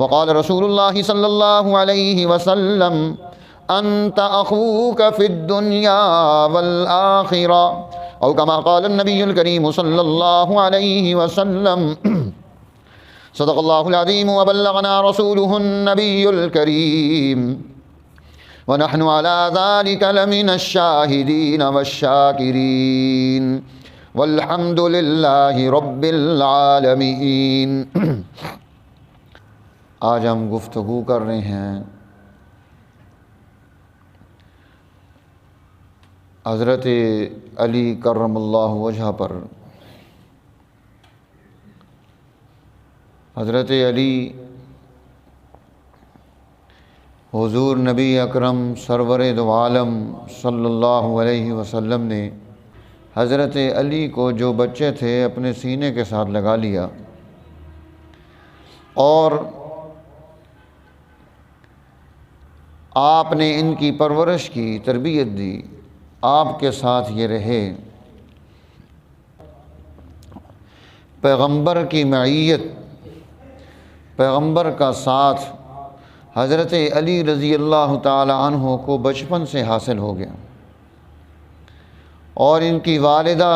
وقال رسول اللہ صلی اللہ علیہ وسلم انت اخوک فی الدنیا والآخرہ او کما قال النبی الکریم صلی اللہ علیہ وسلم صدق اللہ العظیم وبلغنا رسولہ النبی الکریم ونحن على ذلك لمن الشاہدین والشاکرین والحمد للہ رب العالمین۔ آج ہم گفتگو کر رہے ہیں حضرت علی کرم اللہ وجہ پر۔ حضرت علی حضور نبی اکرم سرور دو عالم صلی اللہ علیہ وسلم نے حضرت علی کو جو بچے تھے اپنے سینے کے ساتھ لگا لیا اور آپ نے ان کی پرورش کی، تربیت دی، آپ کے ساتھ یہ رہے۔ پیغمبر کی معیت، پیغمبر کا ساتھ حضرت علی رضی اللہ تعالی عنہ کو بچپن سے حاصل ہو گیا، اور ان کی والدہ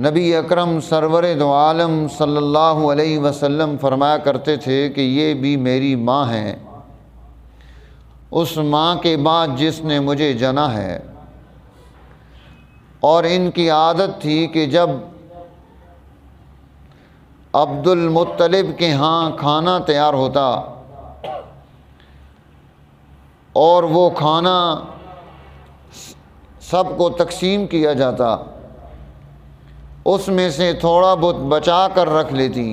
نبی اکرم سرور دو عالم صلی اللہ علیہ وسلم فرمایا کرتے تھے کہ یہ بھی میری ماں ہیں، اس ماں کے بعد جس نے مجھے جنا ہے۔ اور ان کی عادت تھی کہ جب عبد المطلب کے ہاں کھانا تیار ہوتا اور وہ کھانا سب کو تقسیم کیا جاتا، اس میں سے تھوڑا بہت بچا کر رکھ لیتی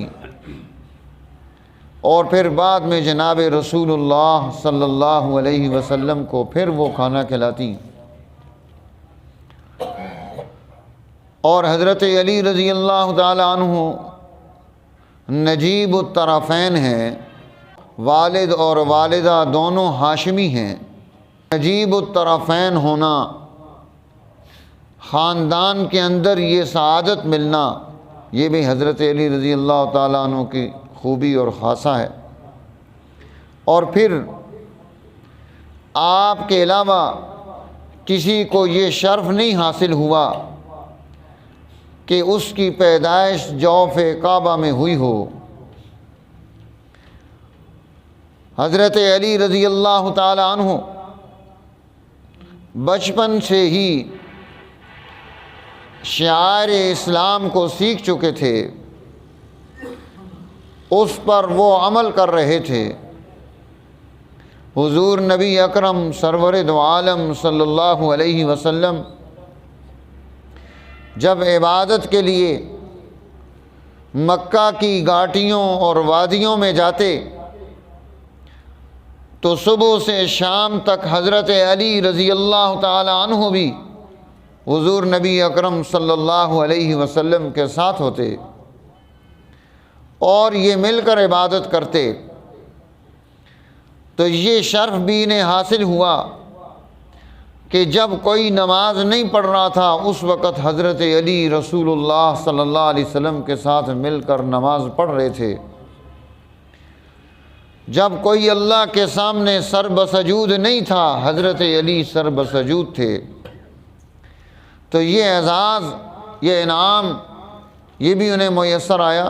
اور پھر بعد میں جناب رسول اللہ صلی اللہ علیہ وسلم کو پھر وہ کھانا کھلاتی۔ اور حضرت علی رضی اللہ تعالی عنہ نجیب الطرفین ہیں، والد اور والدہ دونوں ہاشمی ہیں۔ نجیب الطرفین ہونا، خاندان کے اندر یہ سعادت ملنا، یہ بھی حضرت علی رضی اللہ تعالیٰ عنہ کی خوبی اور خاصہ ہے۔ اور پھر آپ کے علاوہ کسی کو یہ شرف نہیں حاصل ہوا کہ اس کی پیدائش جوف کعبہ میں ہوئی ہو۔ حضرت علی رضی اللہ تعالی عنہ بچپن سے ہی شعائر اسلام کو سیکھ چکے تھے، اس پر وہ عمل کر رہے تھے۔ حضور نبی اکرم سرور دو عالم صلی اللہ علیہ وسلم جب عبادت کے لیے مکہ کی گھاٹیوں اور وادیوں میں جاتے تو صبح سے شام تک حضرت علی رضی اللہ تعالی عنہ بھی حضور نبی اکرم صلی اللہ علیہ وسلم کے ساتھ ہوتے اور یہ مل کر عبادت کرتے۔ تو یہ شرف بھی انہیں حاصل ہوا کہ جب کوئی نماز نہیں پڑھ رہا تھا اس وقت حضرت علی رسول اللہ صلی اللہ علیہ وسلم کے ساتھ مل کر نماز پڑھ رہے تھے۔ جب کوئی اللہ کے سامنے سر بسجود نہیں تھا حضرت علی سر بسجود تھے۔ تو یہ اعزاز، یہ انعام، یہ بھی انہیں میسر آیا۔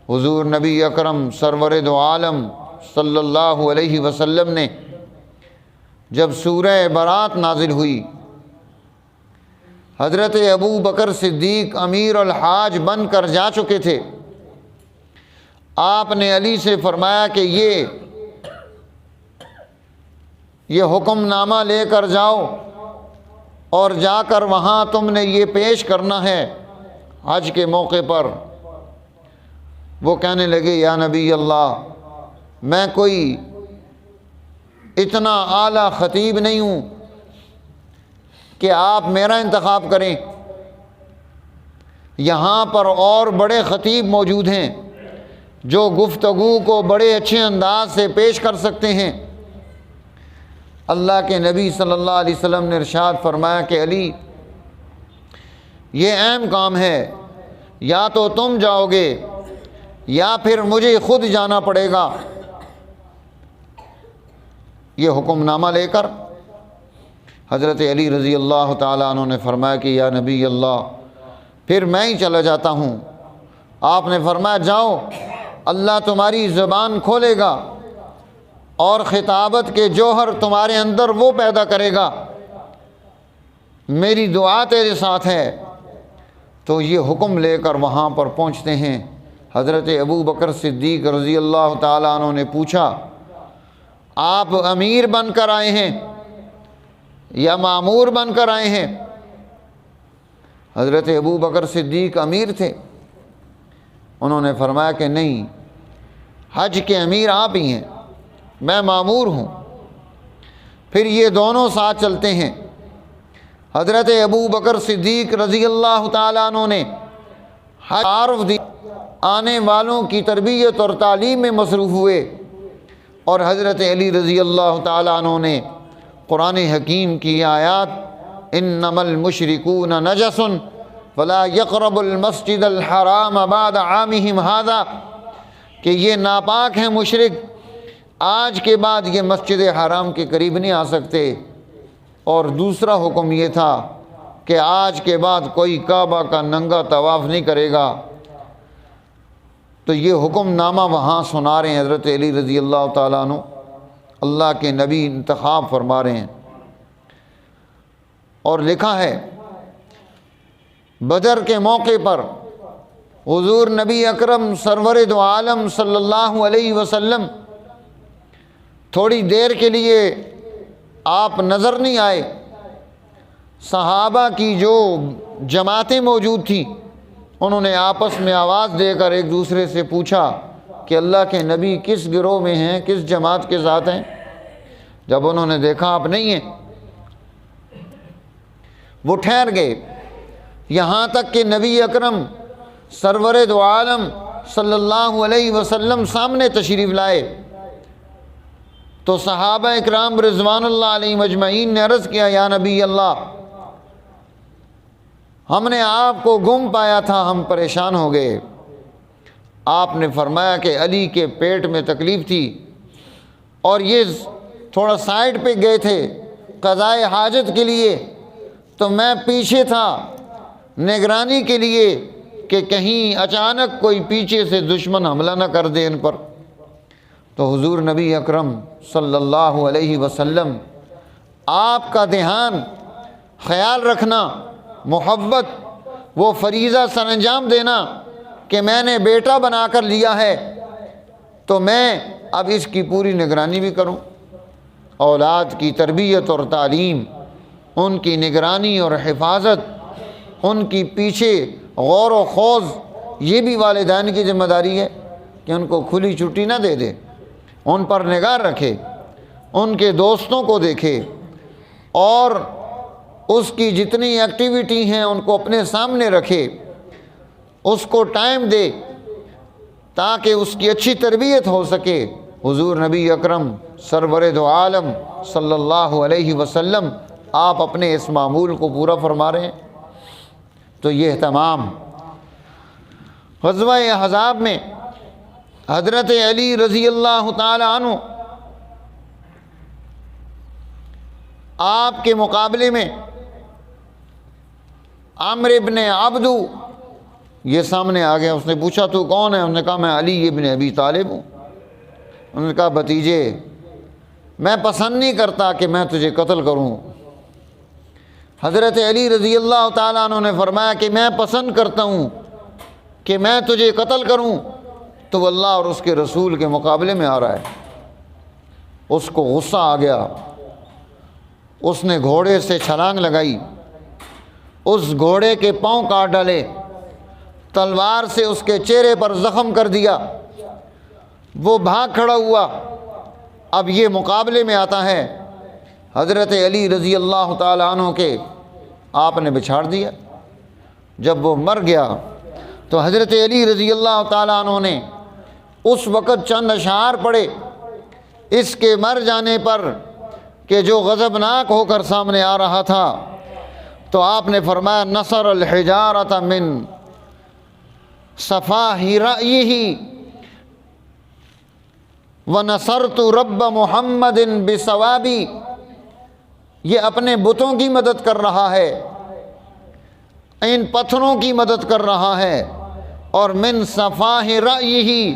حضور نبی اکرم سرور دو عالم صلی اللہ علیہ وسلم نے جب سورہ برات نازل ہوئی، حضرت ابو بکر صدیق امیر الحاج بن کر جا چکے تھے۔ آپ نے علی سے فرمایا کہ یہ حکم نامہ لے کر جاؤ اور جا کر وہاں تم نے یہ پیش کرنا ہے حج کے موقع پر۔ وہ کہنے لگے یا نبی اللہ، میں کوئی اتنا اعلیٰ خطیب نہیں ہوں کہ آپ میرا انتخاب کریں، یہاں پر اور بڑے خطیب موجود ہیں جو گفتگو کو بڑے اچھے انداز سے پیش کر سکتے ہیں۔ اللہ کے نبی صلی اللہ علیہ وسلم نے ارشاد فرمایا کہ علی، یہ اہم کام ہے، یا تو تم جاؤ گے یا پھر مجھے خود جانا پڑے گا۔ یہ حکم نامہ لے کر حضرت علی رضی اللہ تعالیٰ عنہ نے فرمایا کہ یا نبی اللہ پھر میں ہی چلا جاتا ہوں۔ آپ نے فرمایا جاؤ، اللہ تمہاری زبان کھولے گا اور خطابت کے جوہر تمہارے اندر وہ پیدا کرے گا، میری دعا تیرے ساتھ ہے۔ تو یہ حکم لے کر وہاں پر پہنچتے ہیں۔ حضرت ابو بکر صدیق رضی اللہ تعالیٰ عنہ نے پوچھا آپ امیر بن کر آئے ہیں یا مامور بن کر آئے ہیں؟ حضرت ابو بکر صدیق امیر تھے۔ انہوں نے فرمایا کہ نہیں، حج کے امیر آپ ہی ہیں، میں مامور ہوں۔ پھر یہ دونوں ساتھ چلتے ہیں۔ حضرت ابو بکر صدیق رضی اللہ تعالیٰ عنہ نے حج تعارف دی، آنے والوں کی تربیت اور تعلیم میں مصروف ہوئے، اور حضرت علی رضی اللہ تعالیٰ عنہ نے قرآن حکیم کی آیات انما المشرکون نجس فلا یقربوا المسجد الحرام بعد عامہم ھذا، کہ یہ ناپاک ہیں مشرک، آج کے بعد یہ مسجد حرام کے قریب نہیں آ سکتے۔ اور دوسرا حکم یہ تھا کہ آج کے بعد کوئی کعبہ کا ننگا طواف نہیں کرے گا۔ تو یہ حکم نامہ وہاں سنا رہے ہیں حضرت علی رضی اللہ تعالیٰ عنہ، اللہ کے نبی انتخاب فرما رہے ہیں۔ اور لکھا ہے بدر کے موقع پر حضور نبی اکرم سرور دو عالم صلی اللہ علیہ وسلم تھوڑی دیر کے لیے آپ نظر نہیں آئے۔ صحابہ کی جو جماعتیں موجود تھیں انہوں نے آپس میں آواز دے کر ایک دوسرے سے پوچھا کہ اللہ کے نبی کس گروہ میں ہیں، کس جماعت کے ساتھ ہیں؟ جب انہوں نے دیکھا آپ نہیں ہیں، وہ ٹھہر گئے، یہاں تک کہ نبی اکرم سرور دو عالم صلی اللہ علیہ وسلم سامنے تشریف لائے تو صحابہ اکرام رضوان اللہ علیہ مجمعین نے عرض کیا یا نبی اللہ، ہم نے آپ کو گم پایا تھا، ہم پریشان ہو گئے۔ آپ نے فرمایا کہ علی کے پیٹ میں تکلیف تھی اور یہ تھوڑا سائڈ پہ گئے تھے قضائے حاجت کے لیے، تو میں پیچھے تھا نگرانی کے لیے کہ کہیں اچانک کوئی پیچھے سے دشمن حملہ نہ کر دے ان پر۔ تو حضور نبی اکرم صلی اللہ علیہ وسلم آپ کا دھیان، خیال رکھنا، محبت، وہ فریضہ سر انجام دینا کہ میں نے بیٹا بنا کر لیا ہے تو میں اب اس کی پوری نگرانی بھی کروں، اولاد کی تربیت اور تعلیم، ان کی نگرانی اور حفاظت، ان کی پیچھے غور و خوض، یہ بھی والدین کی ذمہ داری ہے کہ ان کو کھلی چھٹی نہ دے دے، ان پر نگاہ رکھے، ان کے دوستوں کو دیکھے اور اس کی جتنی ایکٹیویٹی ہیں ان کو اپنے سامنے رکھے، اس کو ٹائم دے تاکہ اس کی اچھی تربیت ہو سکے۔ حضور نبی اکرم سرور دو عالم صلی اللہ علیہ وسلم آپ اپنے اس معمول کو پورا فرما رہے ہیں۔ تو یہ اہتمام غزوہ احزاب میں حضرت علی رضی اللہ تعالی عنہ آپ کے مقابلے میں عمرو ابن عبدو یہ سامنے آ گیا۔ اس نے پوچھا تو کون ہے؟ انہوں نے کہا میں علی ابن ابی طالب ہوں۔ انہوں نے کہا بھتیجے میں پسند نہیں کرتا کہ میں تجھے قتل کروں۔ حضرت علی رضی اللہ تعالیٰ عنہ نے فرمایا کہ میں پسند کرتا ہوں کہ میں تجھے قتل کروں، تو اللہ اور اس کے رسول کے مقابلے میں آ رہا ہے۔ اس کو غصہ آ گیا، اس نے گھوڑے سے چھلانگ لگائی، اس گھوڑے کے پاؤں کاٹ ڈالے، تلوار سے اس کے چہرے پر زخم کر دیا، وہ بھاگ کھڑا ہوا۔ اب یہ مقابلے میں آتا ہے، حضرت علی رضی اللہ تعالیٰ عنہ کے آپ نے بچھاڑ دیا۔ جب وہ مر گیا تو حضرت علی رضی اللہ تعالیٰ عنہ نے اس وقت چند اشعار پڑھے اس کے مر جانے پر کہ جو غضبناک ہو کر سامنے آ رہا تھا۔ تو آپ نے فرمایا نصر الحجارۃ من صفاہ رأیہ وَنَصَرْتُ رَبَّ مُحَمَّدٍ بِثَوَابِي، یہ اپنے بتوں کی مدد کر رہا ہے، ان پتھروں کی مدد کر رہا ہے، اور من صفاہ رأیہ،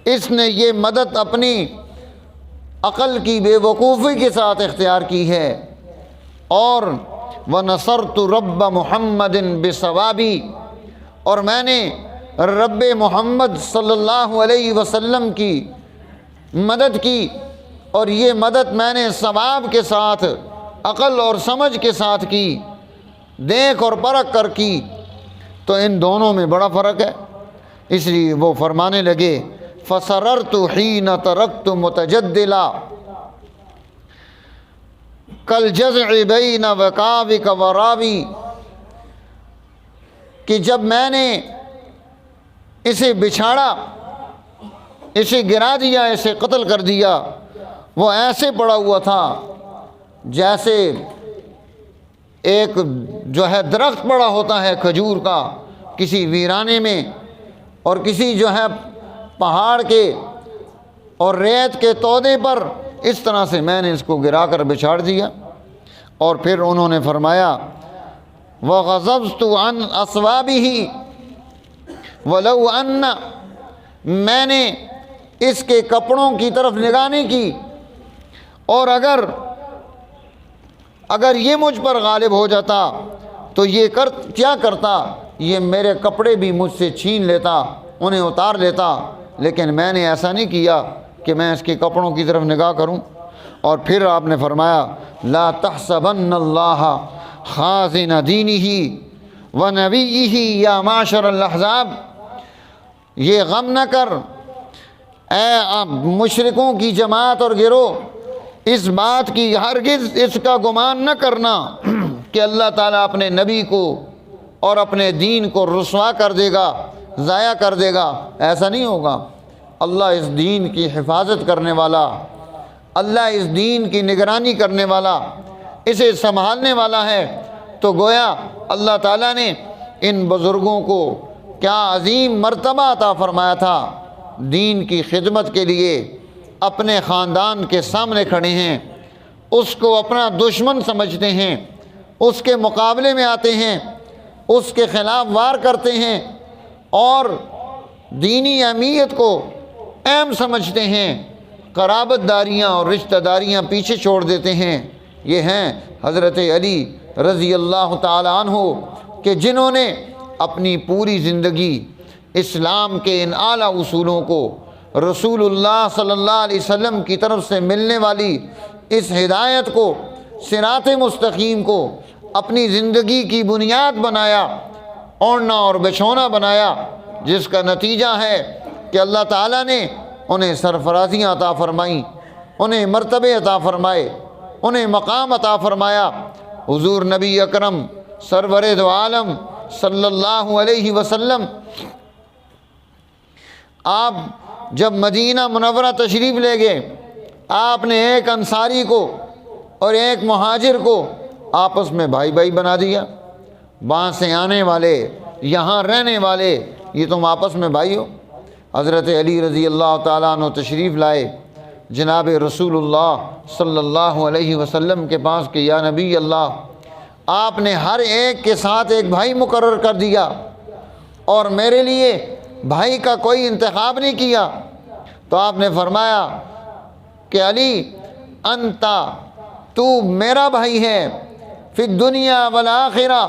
اس نے یہ مدد اپنی عقل کی بے وقوفی کے ساتھ اختیار کی ہے، اور وَنَصَرْتُ رَبَّ مُحَمَّدٍ بِثَوَابِی، اور میں نے رب محمد صلی اللہ علیہ وسلم کی مدد کی، اور یہ مدد میں نے ثواب کے ساتھ، عقل اور سمجھ کے ساتھ کی، دیکھ اور پرکھ کر کی۔ تو ان دونوں میں بڑا فرق ہے، اس لیے وہ فرمانے لگے فَسَرَرْتُ حِینَ تَرَکْتُ مُتَجَدِّلًا کَالْجَزْعِ بَیْنَ وَکَاوِکَ وَرَاوِی، کہ جب میں نے اسے بچھاڑا، اسے گرا دیا، اسے قتل کر دیا، وہ ایسے پڑا ہوا تھا جیسے ایک جو ہے درخت پڑا ہوتا ہے کھجور کا کسی ویرانے میں، اور کسی جو ہے پہاڑ کے اور ریت کے تودے پر، اس طرح سے میں نے اس کو گرا کر بچھاڑ دیا۔ اور پھر انہوں نے فرمایا وَغَضَضْتُ عَنْ أَصْوَابِهِ وَلَوْ أَنَّ، میں نے اس کے کپڑوں کی طرف نگاہ نہیں کی، اور اگر یہ مجھ پر غالب ہو جاتا تو یہ کیا کرتا، یہ میرے کپڑے بھی مجھ سے چھین لیتا، انہیں اتار لیتا، لیکن میں نے ایسا نہیں کیا کہ میں اس کے کپڑوں کی طرف نگاہ کروں۔ اور پھر آپ نے فرمایا لا تحسبن اللہ خازن دینہ ونبیہ یا معشر الاحزاب، یہ غم نہ کر اے مشرکوں کی جماعت اور گروہ، اس بات کی ہرگز اس کا گمان نہ کرنا کہ اللہ تعالیٰ اپنے نبی کو اور اپنے دین کو رسوا کر دے گا، ضائع کر دے گا، ایسا نہیں ہوگا۔ اللہ اس دین کی حفاظت کرنے والا، اللہ اس دین کی نگرانی کرنے والا، اسے سنبھالنے والا ہے۔ تو گویا اللہ تعالیٰ نے ان بزرگوں کو کیا عظیم مرتبہ عطا فرمایا تھا، دین کی خدمت کے لیے اپنے خاندان کے سامنے کھڑے ہیں، اس کو اپنا دشمن سمجھتے ہیں، اس کے مقابلے میں آتے ہیں، اس کے خلاف وار کرتے ہیں، اور دینی اہمیت کو اہم سمجھتے ہیں، قرابت داریاں اور رشتہ داریاں پیچھے چھوڑ دیتے ہیں۔ یہ ہیں حضرت علی رضی اللہ تعالی عنہ، کہ جنہوں نے اپنی پوری زندگی اسلام کے ان اعلیٰ اصولوں کو، رسول اللہ صلی اللہ علیہ وسلم کی طرف سے ملنے والی اس ہدایت کو، صراط مستقیم کو اپنی زندگی کی بنیاد بنایا، اوڑھنا اور بچھونا بنایا، جس کا نتیجہ ہے کہ اللہ تعالیٰ نے انہیں سرفرازیاں عطا فرمائیں، انہیں مرتبے عطا فرمائے، انہیں مقام عطا فرمایا۔ حضور نبی اکرم سرور دو عالم صلی اللہ علیہ وسلم، آپ جب مدینہ منورہ تشریف لے گئے، آپ نے ایک انصاری کو اور ایک مہاجر کو آپس میں بھائی بھائی بنا دیا۔ وہاں سے آنے والے، یہاں رہنے والے، یہ تم آپس میں بھائی ہو۔ حضرت علی رضی اللہ تعالیٰ عنہ تشریف لائے جناب رسول اللہ صلی اللہ علیہ وسلم کے پاس کہ یا نبی اللہ، آپ نے ہر ایک کے ساتھ ایک بھائی مقرر کر دیا، اور میرے لیے بھائی کا کوئی انتخاب نہیں کیا۔ تو آپ نے فرمایا کہ علی انتا، تو میرا بھائی ہے، فی الدنیا والآخرہ،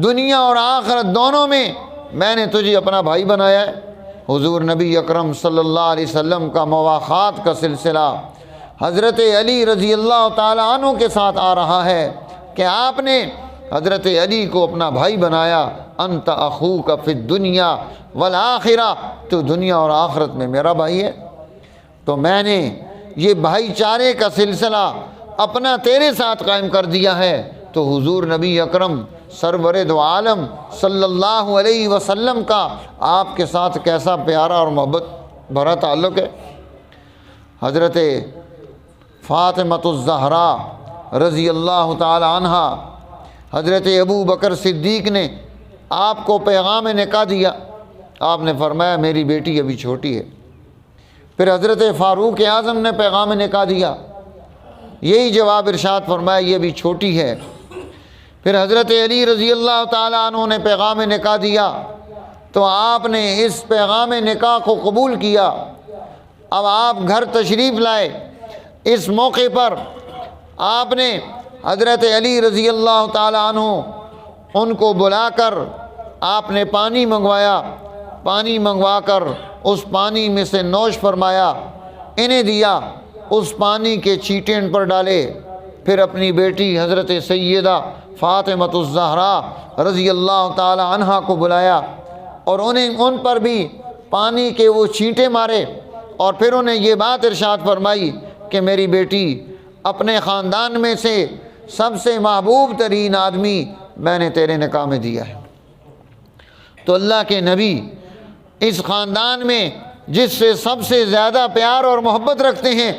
دنیا اور آخرت دونوں میں نے تجھے اپنا بھائی بنایا ہے۔ حضور نبی اکرم صلی اللہ علیہ وسلم کا مواخات کا سلسلہ حضرت علی رضی اللہ تعالیٰ عنہ کے ساتھ آ رہا ہے کہ آپ نے حضرت علی کو اپنا بھائی بنایا۔ انت اخوک فی الدنیا والآخرہ، تو دنیا اور آخرت میں میرا بھائی ہے۔ تو میں نے یہ بھائی چارے کا سلسلہ اپنا تیرے ساتھ قائم کر دیا ہے۔ تو حضور نبی اکرم سرور دو عالم صلی اللہ علیہ وسلم کا آپ کے ساتھ کیسا پیارا اور محبت بھرا تعلق ہے۔ حضرت فاطمۃ الزہرا رضی اللہ تعالی عنہ، حضرت ابو بکر صدیق نے آپ کو پیغام نکاح دیا۔ آپ نے فرمایا میری بیٹی ابھی چھوٹی ہے، پھر حضرت فاروق اعظم نے پیغام نکاح دیا، یہی جواب ارشاد فرمایا یہ بھی چھوٹی ہے۔ پھر حضرت علی رضی اللہ تعالیٰ عنہ نے پیغام نکاح دیا تو آپ نے اس پیغام نکاح کو قبول کیا۔ اب آپ گھر تشریف لائے، اس موقع پر آپ نے حضرت علی رضی اللہ تعالیٰ عنہ ان کو بلا کر آپ نے پانی منگوایا، پانی منگوا کر اس پانی میں سے نوش فرمایا، انہیں دیا، اس پانی کے چھینٹے ان پر ڈالے، پھر اپنی بیٹی حضرت سیدہ فاطمۃ الزہرا رضی اللہ تعالی عنہا کو بلایا اور ان پر بھی پانی کے وہ چھینٹے مارے، اور پھر انہیں یہ بات ارشاد فرمائی کہ میری بیٹی، اپنے خاندان میں سے سب سے محبوب ترین آدمی میں نے تیرے نکاح میں دیا ہے۔ تو اللہ کے نبی اس خاندان میں جس سے سب سے زیادہ پیار اور محبت رکھتے ہیں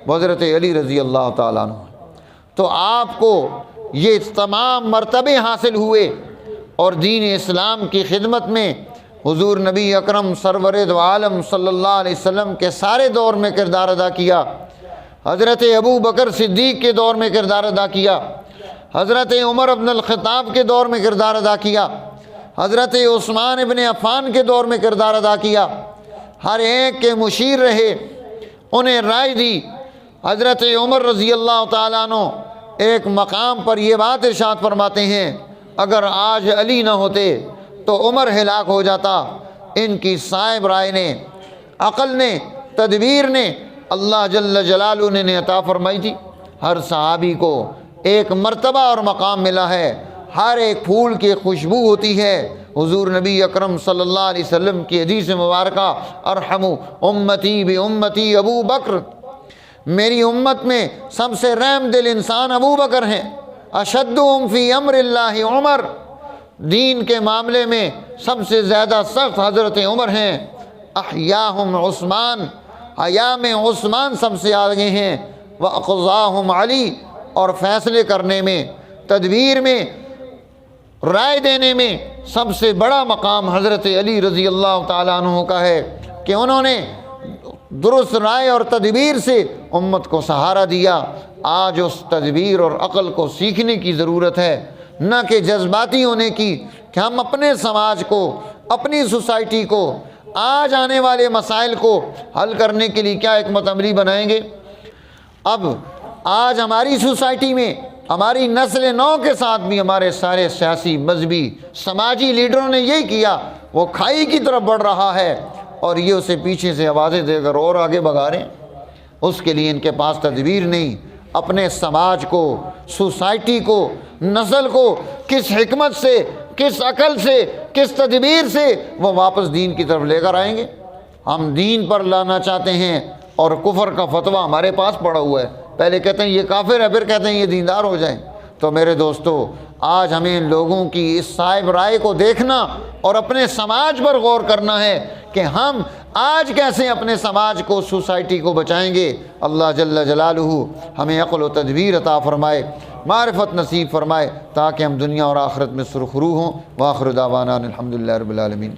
وہ حضرت علی رضی اللہ تعالیٰ عنہ، تو آپ کو یہ تمام مرتبے حاصل ہوئے اور دین اسلام کی خدمت میں حضور نبی اکرم سرور دو عالم صلی اللہ علیہ وسلم کے سارے دور میں کردار ادا کیا، حضرت ابو بکر صدیق کے دور میں کردار ادا کیا، حضرت عمر بن الخطاب کے دور میں کردار ادا کیا، حضرت عثمان ابن عفان کے دور میں کردار ادا کیا، ہر ایک کے مشیر رہے، انہیں رائے دی۔ حضرت عمر رضی اللہ تعالیٰ عنہ ایک مقام پر یہ بات ارشاد فرماتے ہیں، اگر آج علی نہ ہوتے تو عمر ہلاک ہو جاتا۔ ان کی صائب رائے نے، عقل نے، تدبیر نے اللہ جل جلالہ نے عطا فرمائی تھی۔ ہر صحابی کو ایک مرتبہ اور مقام ملا ہے، ہر ایک پھول کی خوشبو ہوتی ہے۔ حضور نبی اکرم صلی اللہ علیہ وسلم کی حدیث مبارکہ، ارحم امتی بامتی ابو بکر، میری امت میں سب سے رحم دل انسان ابو بکر ہیں، اشدہم فی امر اللہ عمر، دین کے معاملے میں سب سے زیادہ سخت حضرت عمر ہیں، احیاہم عثمان، حیا میں عثمان سب سے آگے ہیں، واقضاہم علی، اور فیصلے کرنے میں، تدبیر میں، رائے دینے میں سب سے بڑا مقام حضرت علی رضی اللہ تعالیٰ عنہ کا ہے کہ انہوں نے درست رائے اور تدبیر سے امت کو سہارا دیا۔ آج اس تدبیر اور عقل کو سیکھنے کی ضرورت ہے، نہ کہ جذباتی ہونے کی، کہ ہم اپنے سماج کو، اپنی سوسائٹی کو، آج آنے والے مسائل کو حل کرنے کے لیے کیا حکمت عملی بنائیں گے۔ اب آج ہماری سوسائٹی میں ہماری نسل نو کے ساتھ بھی ہمارے سارے سیاسی، مذہبی، سماجی لیڈروں نے یہی کیا، وہ کھائی کی طرف بڑھ رہا ہے اور یہ اسے پیچھے سے آوازیں دے کر اور آگے بھگا رہے ہیں۔ اس کے لیے ان کے پاس تدبیر نہیں، اپنے سماج کو، سوسائٹی کو، نسل کو کس حکمت سے، کس عقل سے، کس تدبیر سے وہ واپس دین کی طرف لے کر آئیں گے۔ ہم دین پر لانا چاہتے ہیں اور کفر کا فتویٰ ہمارے پاس پڑا ہوا ہے، پہلے کہتے ہیں یہ کافر ہے، پھر کہتے ہیں یہ دیندار ہو جائیں۔ تو میرے دوستو، آج ہمیں لوگوں کی اس صائب رائے کو دیکھنا اور اپنے سماج پر غور کرنا ہے کہ ہم آج کیسے اپنے سماج کو، سوسائٹی کو بچائیں گے۔ اللہ جل جلالہ ہمیں عقل و تدبیر عطا فرمائے، معرفت نصیب فرمائے، تاکہ ہم دنیا اور آخرت میں سرخرو ہوں۔ وآخر دعوانا الحمدللہ رب العالمین۔